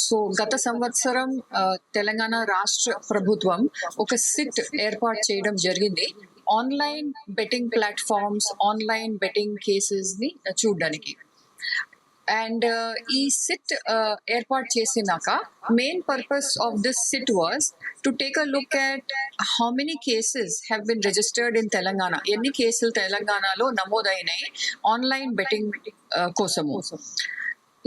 So గత సంవత్సరం తెలంగాణ రాష్ట్ర ప్రభుత్వం ఒక సిట్ ఏర్పాటు చేయడం జరిగింది online betting platforms, online betting cases ని చూడడానికి. అండ్ ఈ సిట్ ఏర్పాటు చేసినాక main purpose of this SIT was to take a look at how many cases have been registered in Telangana. ఎన్ని కేసులు తెలంగాణలో నమోదైనాయి ఆన్లైన్ బెట్టింగ్ కోసము.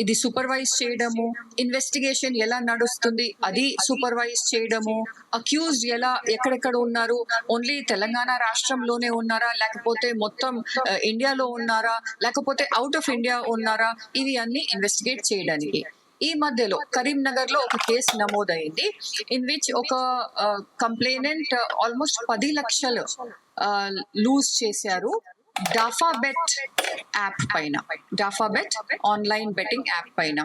ఇది సూపర్వైజ్ చేయడము, ఇన్వెస్టిగేషన్ ఎలా నడుస్తుంది అది సూపర్వైజ్ చేయడము, అక్యూజ్డ్ ఎలా ఎక్కడెక్కడ ఉన్నారు, ఓన్లీ తెలంగాణ రాష్ట్రంలోనే ఉన్నారా, లేకపోతే మొత్తం ఇండియాలో ఉన్నారా, లేకపోతే అవుట్ ఆఫ్ ఇండియా ఉన్నారా, ఇవి అన్ని ఇన్వెస్టిగేట్ చేయడానికి. ఈ మధ్యలో కరీంనగర్ లో ఒక కేసు నమోదైంది ఇన్ విచ్ ఒక కంప్లైనెంట్ ఆల్మోస్ట్ 10 లక్షలు లూజ్ చేశారు డాఫాబెట్ యాప్ పైన, డాఫాబెట్ ఆన్లైన్ బెట్టింగ్ యాప్ పైన.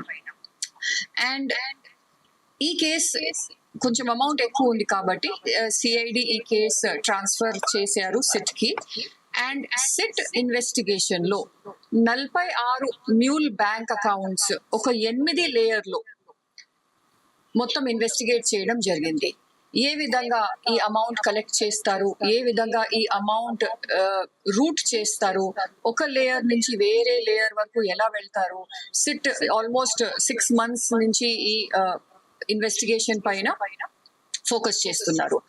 అండ్ ఈ కేసు కొంచెం అమౌంట్ ఎక్కువ ఉంది కాబట్టి సిఐడి ఈ కేసు ట్రాన్స్ఫర్ చేశారు సిట్ కి. అండ్ సిట్ ఇన్వెస్టిగేషన్ లో 46 మ్యూల్ బ్యాంక్ అకౌంట్స్ ఒక 8 లేయర్లో మొత్తం ఇన్వెస్టిగేట్ చేయడం జరిగింది. ఏ విధంగా ఈ అమౌంట్ కలెక్ట్ చేస్తారు, ఏ విధంగా ఈ అమౌంట్ రూట్ చేస్తారు, ఒక లేయర్ నుంచి వేరే లేయర్ వరకు ఎలా వెళ్తారు. సిట్ ఆల్మోస్ట్ 6 months నుంచి ఈ ఇన్వెస్టిగేషన్ పైన ఫోకస్ చేస్తున్నారు.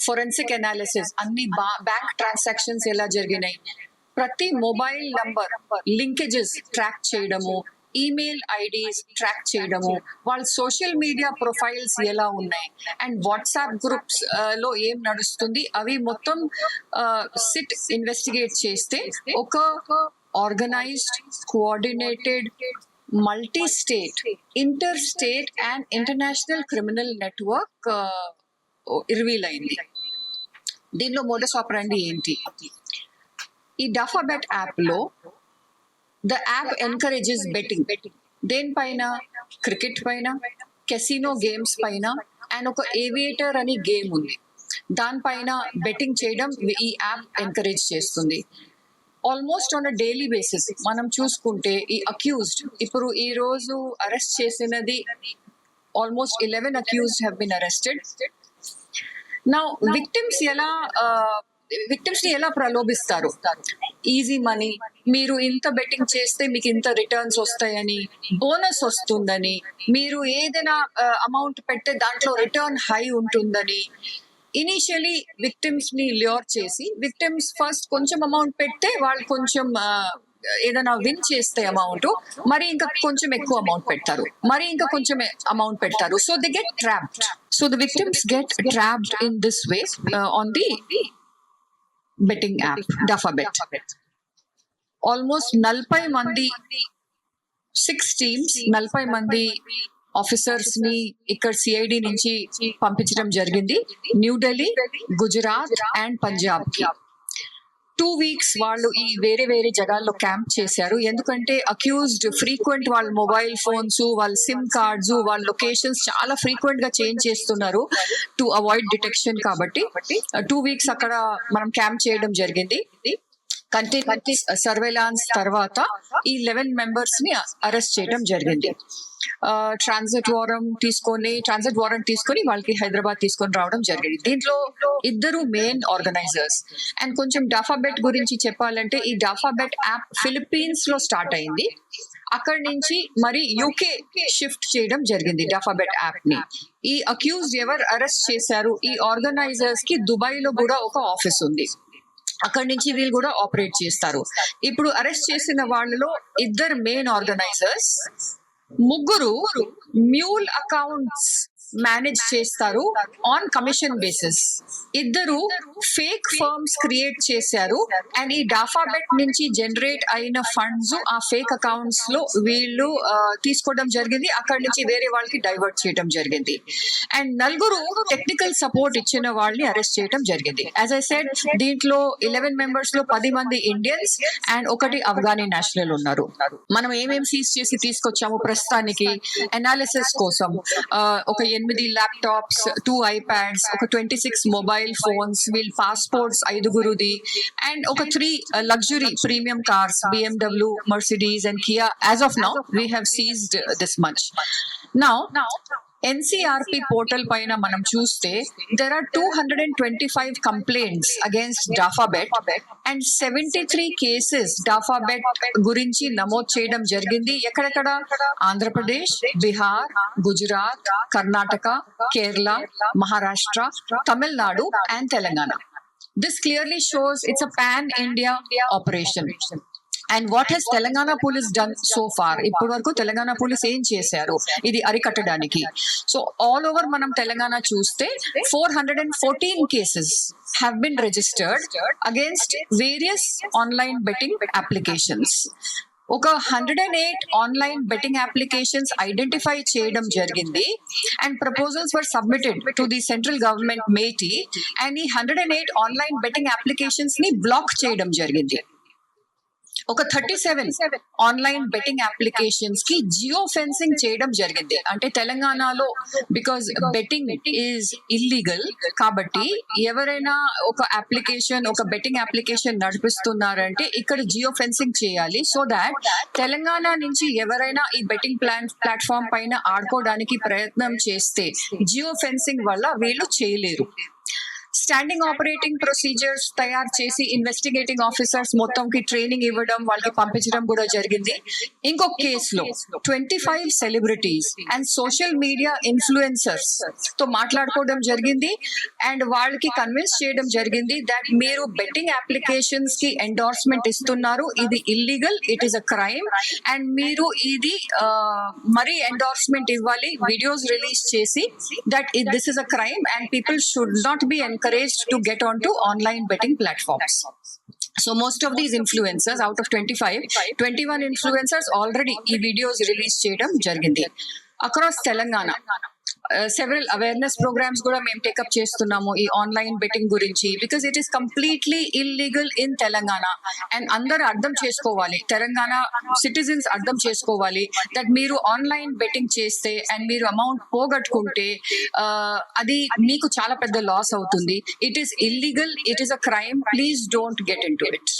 ఫోరెన్సిక్ అనాలిసిస్, అన్ని బ్యాంక్ ట్రాన్సాక్షన్స్ ఎలా జరిగినాయి, ప్రతి మొబైల్ నంబర్ లింకేజెస్ ట్రాక్ చేయడము, ఈమెయిల్ ఐడీస్ ట్రాక్ చేయడము, వాళ్ళ సోషల్ మీడియా ప్రొఫైల్స్ ఎలా ఉన్నాయి, అండ్ వాట్సాప్ గ్రూప్స్ లో ఏం నడుస్తుంది, అవి మొత్తం సిట్ ఇన్వెస్టిగేట్ చేస్తే ఒక organised, coordinated, multi state, inter state and international criminal network reveal అయింది. దీనిలో మోడస్ ఆపరండి ఏంటి? ఈ డాఫాబెట్ యాప్ లో ద యాప్ ఎన్కరేజెస్ బెట్టింగ్. దేనిపైన? క్రికెట్ పైన, కెసినో గేమ్స్ పైన, అండ్ ఒక ఏవియేటర్ అని గేమ్ ఉంది, దానిపైన బెట్టింగ్ చేయడం ఈ యాప్ ఎంకరేజ్ చేస్తుంది. Almost on a daily basis మనం చూసుకుంటే ఈ అక్యూజ్డ్, ఇప్పుడు ఈ రోజు అరెస్ట్ చేసినది almost 11 accused have been arrested. Now victims ని ఎలా ప్రలోభిస్తారు? ఈజీ మనీ, మీరు ఇంత బెట్టింగ్ చేస్తే మీకు ఇంత రిటర్న్స్ వస్తాయని, బోనస్ వస్తుందని, మీరు ఏదైనా అమౌంట్ పెడితే దాంట్లో రిటర్న్ హై ఉంటుందని ఇనిషియలీ విక్టిమ్స్ ని ల్యూర్ చేసి, విక్టిమ్స్ ఫస్ట్ కొంచెం అమౌంట్ పెడితే వాళ్ళు కొంచెం ఏదైనా విన్ చేస్తే అమౌంట్ మరి ఇంకా కొంచెం ఎక్కువ అమౌంట్ పెడతారు, మరి ఇంకా కొంచెం అమౌంట్ పెడతారు. So they get trapped. So the victims get trapped in this way on the betting app Dafabet. Almost 40 మంది, 6 teams, 40 మంది ఆఫీసర్స్ ని ఇక్కడ సిఐడి నుంచి పంపించడం జరిగింది న్యూఢిల్లీ, గుజరాత్ అండ్ పంజాబ్ కి. 2 weeks వాళ్ళు ఈ వేరే వేరే జగాల్లో క్యాంప్ చేశారు. ఎందుకంటే అక్యూజ్డ్ ఫ్రీక్వెంట్ వాళ్ళ మొబైల్ ఫోన్స్, వాళ్ళ సిమ్ కార్డ్స్, వాళ్ళ లొకేషన్స్ చాలా ఫ్రీక్వెంట్ గా చేంజ్ చేస్తున్నారు టు అవాయిడ్ డిటెక్షన్. కాబట్టి 2 weeks అక్కడ మనం క్యాంప్ చేయడం జరిగింది. కంటిన్యూస్ సర్వేలాన్స్ తర్వాత ఈ 11 members ని అరెస్ట్ చేయడం జరిగింది. ట్రాన్సిట్ వారెంట్ తీసుకొని వాళ్ళకి హైదరాబాద్ తీసుకొని రావడం జరిగింది. దీంట్లో 2 మెయిన్ ఆర్గనైజర్స్. అండ్ కొంచెం డాఫాబెట్ గురించి చెప్పాలంటే ఈ డాఫాబెట్ యాప్ ఫిలిప్పీన్స్ లో స్టార్ట్ అయింది. అక్కడి నుంచి మరి యూకే షిఫ్ట్ చేయడం జరిగింది డాఫాబెట్ యాప్ ని. ఈ అక్యూజ్డ్ ఎవరు అరెస్ట్ చేశారు, ఈ ఆర్గనైజర్స్ కి దుబాయ్ లో కూడా ఒక ఆఫీస్ ఉంది, అక్కడి నుంచి వీళ్ళు కూడా ఆపరేట్ చేస్తారు. ఇప్పుడు అరెస్ట్ చేసిన వాళ్ళలో 2 main organisers, 3 mule accounts manage చేస్తారు on commission basis, 2 fake firms create చేశారు. అండ్ ఈ డాఫాబెట్ నుంచి జనరేట్ అయిన ఫండ్స్ ఆ ఫేక్ అకౌంట్స్ లో వీళ్ళు తీసుకోవడం జరిగింది, అక్కడి నుంచి వేరే వాళ్ళకి డైవర్ట్ చేయడం జరిగింది. అండ్ 4 టెక్నికల్ సపోర్ట్ ఇచ్చిన వాళ్ళని అరెస్ట్ చేయడం జరిగింది. యాజ్ ఐ సెడ్, దీంట్లో 11 members లో 10 మంది ఇండియన్స్ అండ్ 1 అఫ్ఘానీ నేషనల్ ఉన్నారు. మనం ఏమేమి సీజ్ చేసి తీసుకొచ్చాము ప్రస్తుతానికి అనాలిసిస్ కోసం? ఒక 8 ల్యాప్టాప్స్, 2 iPads, ఒక 26 మొబైల్ ఫోన్స్, వీళ్ళ పాస్పోర్ట్స్ 5 అండ్ ఒక 3 luxury premium cars, BMW, Mercedes and Kia. As of now, we have seized this much. Now, NCRP portal పైన మనం చూస్తే there are 225 complaints against Dafabet and 73 cases Dafabet గురించి నమోదు చేయడం జరిగింది. ఎక్కడెక్కడ? Andhra Pradesh, Bihar, Gujarat, Karnataka, Kerala, Maharashtra, Tamil Nadu and Telangana. This clearly shows it's a pan-India operation. And what has Telangana police done so far? ఇప్పటి వరకు తెలంగాణ పోలీస్ ఏం చేశారు ఇది అరికట్టడానికి? సో ఆల్ ఓవర్ మనం తెలంగాణ చూస్తే 414 cases have been registered against various online betting applications. ఒక 108 ఆన్లైన్ బెట్టింగ్ అప్లికేషన్స్ ఐడెంటిఫై చేయడం జరిగింది and proposals were submitted to the central government మేటీ and ఈ 108 ఆన్లైన్ బెట్టింగ్ అప్లికేషన్స్ ని బ్లాక్ చేయడం జరిగింది. ఒక 37 ఆన్లైన్ బెట్టింగ్ అప్లికేషన్స్ కి జియో ఫెన్సింగ్ చేయడం జరిగింది. అంటే తెలంగాణలో బికాజ్ బెట్టింగ్ ఈజ్ ఇల్లీగల్ కాబట్టి ఎవరైనా ఒక బెట్టింగ్ అప్లికేషన్ నడిపిస్తున్నారంటే ఇక్కడ జియో ఫెన్సింగ్ చేయాలి సో దాట్ తెలంగాణ నుంచి ఎవరైనా ఈ బెట్టింగ్ ప్లాట్ఫామ్ పైన ఆడుకోవడానికి ప్రయత్నం చేస్తే జియో ఫెన్సింగ్ వల్ల వీళ్ళు చేయలేరు. స్టాండింగ్ ఆపరేటింగ్ ప్రొసీజర్స్ తయారు చేసి ఇన్వెస్టిగేటింగ్ ఆఫీసర్స్ మొత్తంకి ట్రైనింగ్ ఇవ్వడం, వాళ్ళకి పంపించడం కూడా జరిగింది. ఇంకొక కేసులో 25 celebrities and social media influencers తో మాట్లాడుకోవడం జరిగింది అండ్ వాళ్ళకి కన్విన్స్ చేయడం జరిగింది దట్ మీరు బెట్టింగ్ అప్లికేషన్స్ కి ఎండోర్స్మెంట్ ఇస్తున్నారు, ఇది illegal, it is a crime and మీరు ఇది మరీ ఎండోర్స్మెంట్ ఇవ్వాలి, వీడియోస్ రిలీజ్ చేసి that this is a crime and people should not be encouraged to get onto online betting platforms. So most of these influencers, out of 25, 21 influencers already ఈ videos release చేయడం జరిగింది. Across Telangana several awareness programs కూడా మేము take up చేస్తున్నాము ఈ online betting గురించి because it is completely illegal in Telangana and అందరూ అర్థం చేసుకోవాలి, తెలంగాణ సిటిజన్స్ అర్థం చేసుకోవాలి దట్ మీరు ఆన్లైన్ బెట్టింగ్ చేస్తే అండ్ మీరు అమౌంట్ పోగొట్టుకుంటే అది మీకు చాలా పెద్ద లాస్ అవుతుంది. It is illegal, it is a crime, please don't get into it.